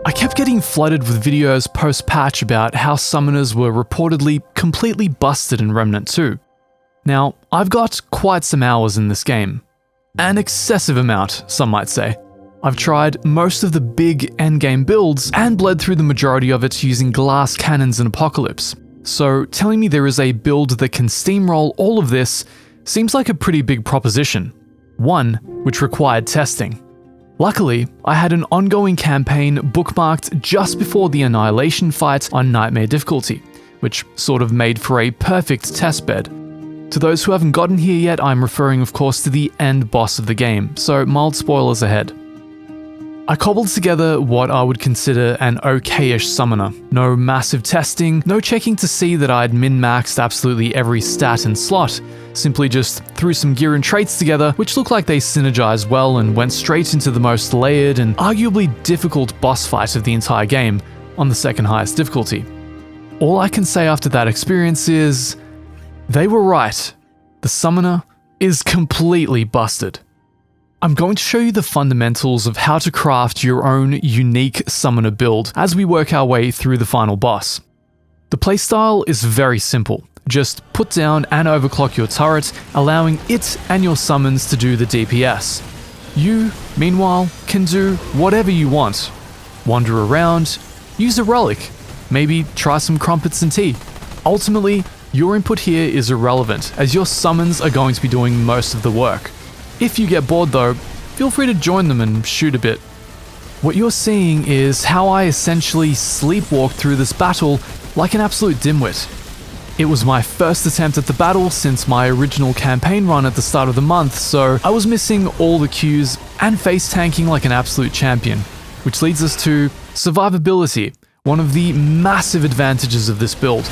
I kept getting flooded with videos post-patch about how summoners were reportedly completely busted in Remnant 2. Now, I've got quite some hours in this game. An excessive amount, some might say. I've tried most of the big endgame builds and bled through the majority of it using glass cannons in Apocalypse. So telling me there is a build that can steamroll all of this seems like a pretty big proposition. One which required testing. Luckily, I had an ongoing campaign bookmarked just before the Annihilation fight on Nightmare difficulty, which sort of made for a perfect testbed. To those who haven't gotten here yet, I'm referring of course to the end boss of the game, so mild spoilers ahead. I cobbled together what I would consider an okay-ish summoner. No massive testing, no checking to see that I'd min-maxed absolutely every stat and slot, simply just threw some gear and traits together which looked like they synergized well and went straight into the most layered and arguably difficult boss fight of the entire game, on the second highest difficulty. All I can say after that experience is, they were right. The summoner is completely busted. I'm going to show you the fundamentals of how to craft your own unique summoner build as we work our way through the final boss. The playstyle is very simple. Just put down and overclock your turret, allowing it and your summons to do the DPS. You, meanwhile, can do whatever you want. Wander around, use a relic, maybe try some crumpets and tea. Ultimately, your input here is irrelevant, as your summons are going to be doing most of the work. If you get bored though, feel free to join them and shoot a bit. What you're seeing is how I essentially sleepwalked through this battle like an absolute dimwit. It was my first attempt at the battle since my original campaign run at the start of the month, so I was missing all the cues and face tanking like an absolute champion. Which leads us to survivability, one of the massive advantages of this build.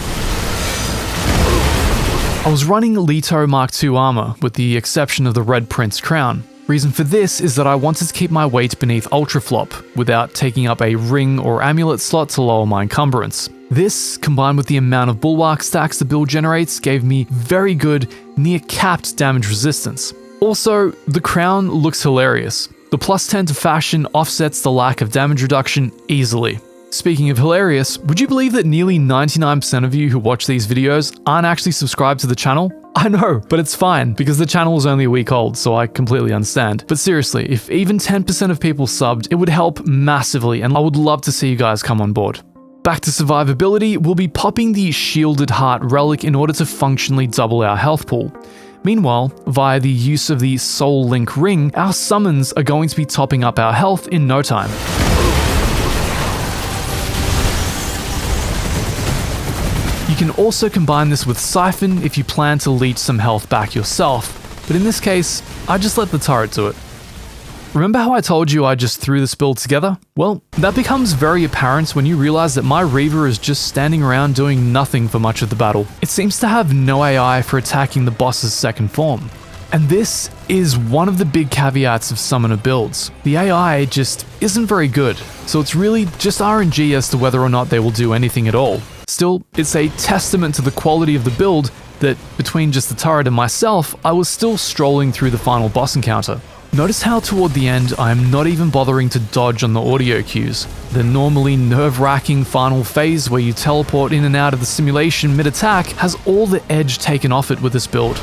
I was running Leto Mark II armor, with the exception of the Red Prince crown. Reason for this is that I wanted to keep my weight beneath Ultraflop, without taking up a ring or amulet slot to lower my encumbrance. This, combined with the amount of bulwark stacks the build generates, gave me very good, near-capped damage resistance. Also, the crown looks hilarious. The +10 to fashion offsets the lack of damage reduction easily. Speaking of hilarious, would you believe that nearly 99% of you who watch these videos aren't actually subscribed to the channel? I know, but it's fine, because the channel is only a week old, so I completely understand. But seriously, if even 10% of people subbed, it would help massively, and I would love to see you guys come on board. Back to survivability, we'll be popping the Shielded Heart relic in order to functionally double our health pool. Meanwhile, via the use of the Soul Link ring, our summons are going to be topping up our health in no time. You can also combine this with Siphon if you plan to leech some health back yourself, but in this case, I just let the turret do it. Remember how I told you I just threw this build together? Well, that becomes very apparent when you realize that my Reaver is just standing around doing nothing for much of the battle. It seems to have no AI for attacking the boss's second form. And this is one of the big caveats of summoner builds. The AI just isn't very good, so it's really just RNG as to whether or not they will do anything at all. Still, it's a testament to the quality of the build that, between just the turret and myself, I was still strolling through the final boss encounter. Notice how toward the end I am not even bothering to dodge on the audio cues. The normally nerve-wracking final phase where you teleport in and out of the simulation mid-attack has all the edge taken off it with this build.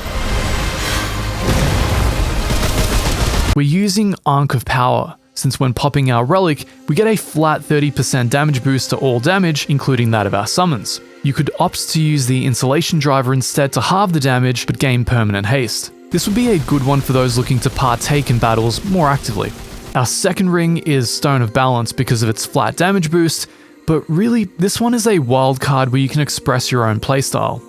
We're using Ankh of Power, since when popping our relic, we get a flat 30% damage boost to all damage, including that of our summons. You could opt to use the Insulation Driver instead to halve the damage but gain permanent haste. This would be a good one for those looking to partake in battles more actively. Our second ring is Stone of Balance because of its flat damage boost, but really, this one is a wild card where you can express your own playstyle.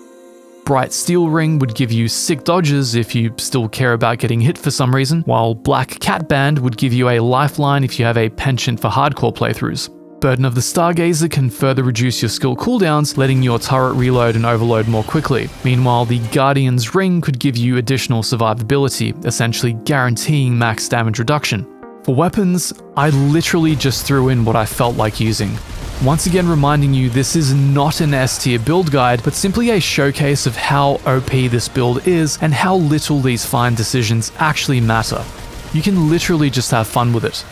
Bright Steel Ring would give you sick dodges if you still care about getting hit for some reason, while Black Cat Band would give you a lifeline if you have a penchant for hardcore playthroughs. Burden of the Stargazer can further reduce your skill cooldowns, letting your turret reload and overload more quickly. Meanwhile, the Guardian's Ring could give you additional survivability, essentially guaranteeing max damage reduction. For weapons, I literally just threw in what I felt like using. Once again reminding you this is not an S tier build guide, but simply a showcase of how OP this build is and how little these fine decisions actually matter. You can literally just have fun with it.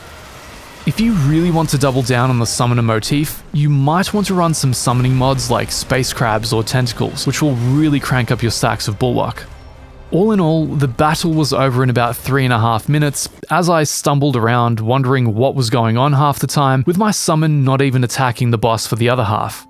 If you really want to double down on the summoner motif, you might want to run some summoning mods like space crabs or tentacles, which will really crank up your stacks of bulwark. All in all, the battle was over in about 3.5 minutes, as I stumbled around wondering what was going on half the time, with my summon not even attacking the boss for the other half.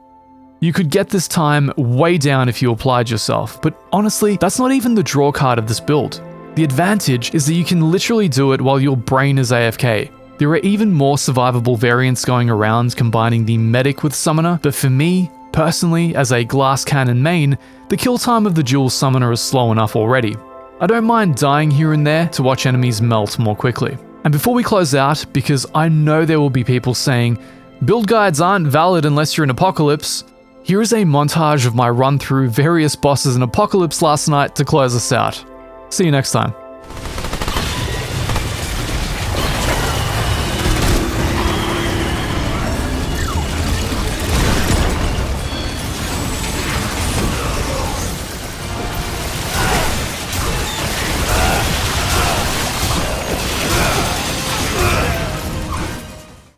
You could get this time way down if you applied yourself, but honestly, that's not even the draw card of this build. The advantage is that you can literally do it while your brain is AFK. There are even more survivable variants going around combining the medic with summoner, but for me, personally, as a glass cannon main, the kill time of the dual summoner is slow enough already. I don't mind dying here and there to watch enemies melt more quickly. And before we close out, because I know there will be people saying, build guides aren't valid unless you're in Apocalypse, here is a montage of my run through various bosses in Apocalypse last night to close us out. See you next time.